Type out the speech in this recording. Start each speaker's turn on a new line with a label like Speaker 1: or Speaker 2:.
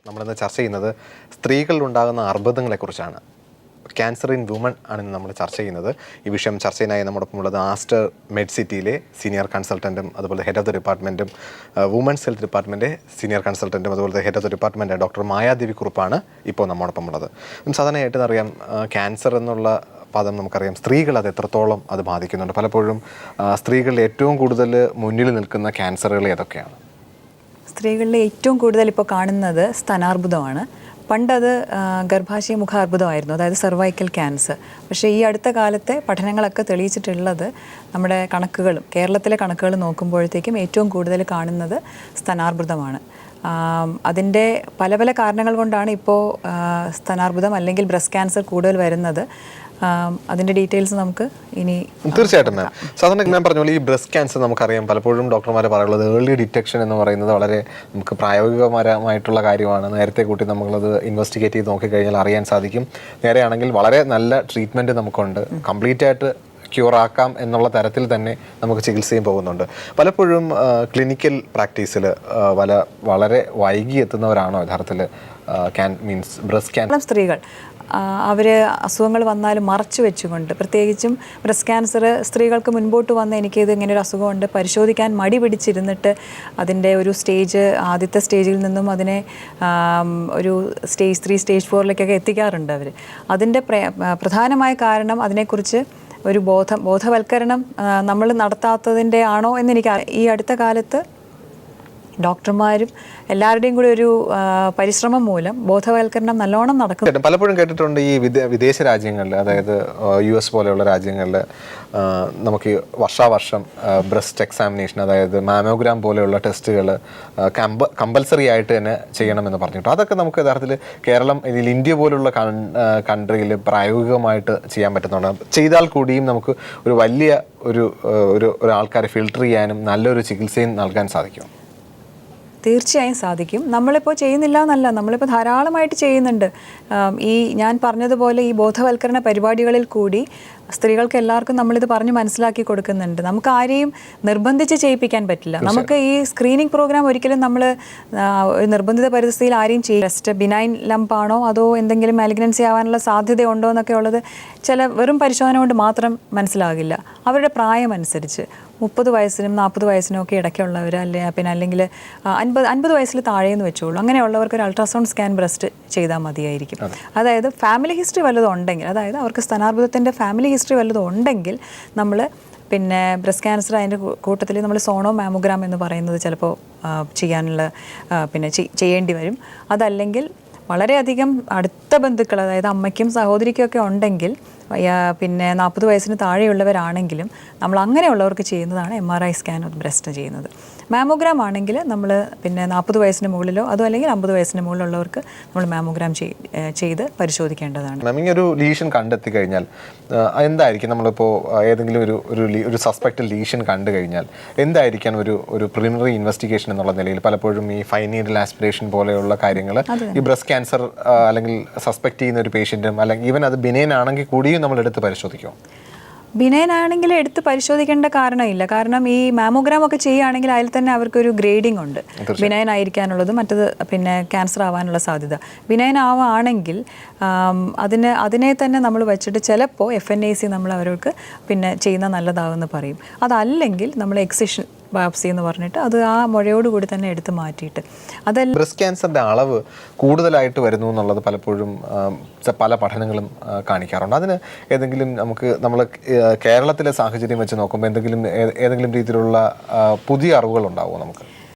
Speaker 1: നമ്മളിന്ന് ചർച്ച ചെയ്യുന്നത് സ്ത്രീകളിലുണ്ടാകുന്ന അർബുദങ്ങളെക്കുറിച്ചാണ്. ക്യാൻസർ ഇൻ വുമൺ ആണ് നമ്മൾ ചർച്ച ചെയ്യുന്നത്. ഈ വിഷയം ചർച്ചയിനായി നമ്മോടൊപ്പം ഉള്ളത് ആസ്റ്റർ മെഡ്സിറ്റിയിലെ സീനിയർ കൺസൾട്ടൻറ്റും അതുപോലെ ഹെഡ് ഓഫ് ദ ഡിപ്പാർട്ട്മെൻറ്റും വുമൺസ് ഹെൽത്ത് ഡിപ്പാർട്ട്മെൻറ്റ് സീനിയർ കൺസൾട്ടൻറ്റും അതുപോലെ head of the department doctor Mayadevi കുറുപ്പാണ് ഇപ്പോൾ നമ്മോടൊപ്പം ഉള്ളത്. സാധാരണയായിട്ട് അറിയാം, ക്യാൻസർ എന്നുള്ള പദം നമുക്കറിയാം, സ്ത്രീകൾ അത് എത്രത്തോളം അത് ബാധിക്കുന്നുണ്ട്. പലപ്പോഴും സ്ത്രീകളിൽ ഏറ്റവും കൂടുതൽ മുന്നിൽ നിൽക്കുന്ന ക്യാൻസറുകൾ ഏതൊക്കെയാണ്?
Speaker 2: സ്ത്രീകളിൽ ഏറ്റവും കൂടുതൽ ഇപ്പോൾ കാണുന്നത് സ്തനാർബുദമാണ്. പണ്ടത് ഗർഭാശയ മുഖാർബുദമായിരുന്നു, അതായത് സെർവൈക്കൽ ക്യാൻസർ. പക്ഷേ ഈ അടുത്ത കാലത്തെ പഠനങ്ങളൊക്കെ തെളിയിച്ചിട്ടുള്ളത്, നമ്മുടെ കണക്കുകളും കേരളത്തിലെ കണക്കുകൾ നോക്കുമ്പോഴത്തേക്കും ഏറ്റവും കൂടുതൽ കാണുന്നത് സ്തനാർബുദമാണ്. അതിൻ്റെ പല പല കാരണങ്ങൾ കൊണ്ടാണ് ഇപ്പോൾ സ്തനാർബുദം അല്ലെങ്കിൽ ബ്രസ്റ്റ് ക്യാൻസർ കൂടുതൽ വരുന്നത്. അതിൻ്റെ ഡീറ്റെയിൽസ് നമുക്ക് ഇനി
Speaker 1: തീർച്ചയായിട്ടും മാം. സാധാരണ ഞാൻ പറഞ്ഞ പോലെ ഈ ബ്രസ്റ്റ് ക്യാൻസർ നമുക്കറിയാം, പലപ്പോഴും ഡോക്ടർമാരെ പറയുള്ളത് ഏർലി ഡിറ്റക്ഷൻ എന്ന് പറയുന്നത് വളരെ നമുക്ക് പ്രായോഗികപരമായിട്ടുള്ള കാര്യമാണ്. നേരത്തെ കൂട്ടി നമ്മളത് ഇൻവെസ്റ്റിഗേറ്റ് ചെയ്ത് നോക്കിക്കഴിഞ്ഞാൽ അറിയാൻ സാധിക്കും. നേരെയാണെങ്കിൽ വളരെ നല്ല ട്രീറ്റ്മെൻറ്റ് നമുക്കുണ്ട്, കംപ്ലീറ്റ് ആയിട്ട് ക്യൂറാക്കാം എന്നുള്ള തരത്തിൽ തന്നെ നമുക്ക് ചികിത്സയും പോകുന്നുണ്ട്. പലപ്പോഴും ക്ലിനിക്കൽ പ്രാക്ടീസിൽ വളരെ വൈകി എത്തുന്നവരാണോ യഥാർത്ഥത്തിൽ ബ്രസ്റ്റ് ക്യാൻസർ?
Speaker 2: സ്ത്രീകൾ അവർ അസുഖങ്ങൾ വന്നാലും മറച്ചു വെച്ചുകൊണ്ട്, പ്രത്യേകിച്ചും ബ്രസ്റ്റ് ക്യാൻസർ സ്ത്രീകൾക്ക് മുൻപോട്ട് വന്ന് എനിക്കിത് ഇങ്ങനെ ഒരു അസുഖമുണ്ട് പരിശോധിക്കാൻ മടി പിടിച്ചിരുന്നിട്ട് അതിൻ്റെ ഒരു ആദ്യത്തെ സ്റ്റേജിൽ നിന്നും അതിനെ ഒരു സ്റ്റേജ് 3 സ്റ്റേജ് 4ലേക്കൊക്കെ എത്തിക്കാറുണ്ട് അവർ. അതിൻ്റെ പ്രധാനമായ കാരണം അതിനെക്കുറിച്ച് ഒരു ബോധവൽക്കരണം നമ്മൾ നടത്താത്തതിൻ്റെ ആണോ എന്നെനിക്ക്. ഈ അടുത്ത കാലത്ത് ഡോക്ടർമാരും എല്ലാവരുടെയും കൂടി ഒരു പരിശ്രമം മൂലം ബോധവൽക്കരണം നല്ലോണം നടക്കും.
Speaker 1: പലപ്പോഴും കേട്ടിട്ടുണ്ട് ഈ വിദേശ രാജ്യങ്ങളിൽ, അതായത് US പോലെയുള്ള രാജ്യങ്ങളിൽ നമുക്ക് വർഷാവർഷം ബ്രസ്റ്റ് എക്സാമിനേഷൻ, അതായത് മാമോഗ്രാം പോലെയുള്ള ടെസ്റ്റുകൾ കമ്പൽസറി ആയിട്ട് തന്നെ ചെയ്യണമെന്ന് പറഞ്ഞിട്ടു. അതൊക്കെ നമുക്ക് യഥാർത്ഥത്തിൽ കേരളം, ഇതിൽ ഇന്ത്യ പോലുള്ള കൺട്രിയിൽ പ്രായോഗികമായിട്ട് ചെയ്യാൻ പറ്റുന്നുണ്ട്. ചെയ്താൽ കൂടിയും നമുക്ക് ഒരു വലിയ ഒരു ആൾക്കാരെ ഫിൽട്ടർ ചെയ്യാനും നല്ലൊരു ചികിത്സയും നൽകാൻ സാധിക്കും.
Speaker 2: തീർച്ചയായും സാധിക്കും. നമ്മളിപ്പോൾ ചെയ്യുന്നില്ല എന്നല്ല, നമ്മളിപ്പോൾ ധാരാളമായിട്ട് ചെയ്യുന്നുണ്ട്. ഈ ഞാൻ പറഞ്ഞതുപോലെ ഈ ബോധവൽക്കരണ പരിപാടികളിൽ കൂടി സ്ത്രീകൾക്ക് എല്ലാവർക്കും നമ്മളിത് പറഞ്ഞ് മനസ്സിലാക്കി കൊടുക്കുന്നുണ്ട്. നമുക്ക് ആരെയും നിർബന്ധിച്ച് ചെയ്യിപ്പിക്കാൻ പറ്റില്ല. നമുക്ക് ഈ സ്ക്രീനിങ് പ്രോഗ്രാം ഒരിക്കലും നമ്മൾ ഒരു നിർബന്ധിത പരിസ്ഥിതിയിൽ ആരെയും ബ്രസ്റ്റ് ബിനൈൻ ലംപാണോ അതോ എന്തെങ്കിലും മാലിഗ്നൻസി ആവാനുള്ള സാധ്യതയുണ്ടോ എന്നൊക്കെ ഉള്ളത് വെറും പരിശോധന കൊണ്ട് മാത്രം മനസ്സിലാകില്ല. അവരുടെ പ്രായം അനുസരിച്ച് 30 വയസ്സിനും 40 വയസ്സിനും ഒക്കെ ഇടയ്ക്കുള്ളവർ, അല്ലെങ്കിൽ 50 വയസ്സിൽ താഴേന്ന് വെച്ചോളൂ, അങ്ങനെയുള്ളവർക്ക് ഒരു അൾട്രാസൗണ്ട് സ്കാൻ ബ്രസ്റ്റ് ചെയ്താൽ മതിയായിരിക്കും. അതായത് ഫാമിലി ഹിസ്റ്ററി വല്ലതും ഉണ്ടെങ്കിൽ, അതായത് അവർക്ക് സ്തനാർബുദത്തിൻ്റെ ഫാമിലി ഹിസ്റ്ററി വല്ലതും ഉണ്ടെങ്കിൽ നമ്മൾ ബ്രസ്റ്റ് ക്യാൻസർ അതിൻ്റെ കൂട്ടത്തിൽ നമ്മൾ സോണോ മാമോഗ്രാം എന്ന് പറയുന്നത് ചിലപ്പോൾ ചെയ്യേണ്ടി വരും. അതല്ലെങ്കിൽ വളരെയധികം അടുത്ത ബന്ധുക്കൾ, അതായത് അമ്മയ്ക്കും സഹോദരിക്കൊക്കെ ഉണ്ടെങ്കിൽ, 40 വയസ്സിന് താഴെയുള്ളവരാണെങ്കിലും നമ്മൾ അങ്ങനെയുള്ളവർക്ക് ചെയ്യുന്നതാണ് MRI സ്കാൻ ബ്രസ്റ്റ് ചെയ്യുന്നത്. മാമോഗ്രാം ആണെങ്കിൽ നമ്മൾ 40 വയസ്സിന് മുകളിലോ അതോ അല്ലെങ്കിൽ 50 വയസ്സിന് മുകളിലുള്ളവർക്ക് നമ്മൾ മാമോഗ്രാം ചെയ്ത് പരിശോധിക്കേണ്ടതാണ്.
Speaker 1: ഒരു ലീഷൻ കണ്ടെത്തി കഴിഞ്ഞാൽ എന്തായിരിക്കും, നമ്മളിപ്പോൾ ഏതെങ്കിലും ഒരു സസ്പെക്റ്റഡ് ലീഷൻ കണ്ടു കഴിഞ്ഞാൽ എന്തായിരിക്കാം ഒരു പ്രിലിമിനറി ഇൻവെസ്റ്റിഗേഷൻ എന്നുള്ള നിലയിൽ? പലപ്പോഴും ഈ ഫൈൻ നീഡിൽ ആസ്പിറേഷൻ പോലെയുള്ള കാര്യങ്ങൾ ഈ ബ്രസ്റ്റ് ക്യാൻസർ അല്ലെങ്കിൽ സസ്പെക്ട് ചെയ്യുന്ന ഒരു പേഷ്യൻറ്റും, അല്ലെങ്കിൽ ഈവൻ അത് ബിനൈൻ ആണെങ്കിൽ കൂടിയും നമ്മൾ എടുത്ത് പരിശോധിക്കും.
Speaker 2: ബിനൈൻ ആണെങ്കിൽ എടുത്ത് പരിശോധിക്കേണ്ട കാരണമില്ല. കാരണം ഈ മാമോഗ്രാം ഒക്കെ ചെയ്യുകയാണെങ്കിൽ അതിൽ തന്നെ അവർക്കൊരു ഗ്രേഡിംഗ് ഉണ്ട്. ബിനൈൻ ആയിരിക്കാനുള്ളത്, മറ്റത് ക്യാൻസർ ആവാനുള്ള സാധ്യത. ബിനൈൻ ആവുകയാണെങ്കിൽ അതിനെ തന്നെ നമ്മൾ വെച്ചിട്ട് ചിലപ്പോൾ FNAC നമ്മൾ അവർക്ക് ചെയ്യുന്ന നല്ലതാവെന്ന് പറയും. അതല്ലെങ്കിൽ നമ്മൾ എക്സിഷൻ ബയോപ്സി എന്ന് പറഞ്ഞിട്ട് അത് ആ മുഴയോടുകൂടി തന്നെ എടുത്ത് മാറ്റിയിട്ട് അതല്ല.
Speaker 1: ബ്രസ്റ്റ് ക്യാൻസറിൻ്റെ അളവ് കൂടുതലായിട്ട് വരുന്നു എന്നുള്ളത് പലപ്പോഴും പല പഠനങ്ങളും കാണിക്കാറുണ്ട്. അതിന് നമ്മൾ കേരളത്തിലെ സാഹചര്യം വെച്ച് നോക്കുമ്പോൾ ഏതെങ്കിലും രീതിയിലുള്ള പുതിയ അറിവുകൾ ഉണ്ടാവുമോ നമുക്ക്?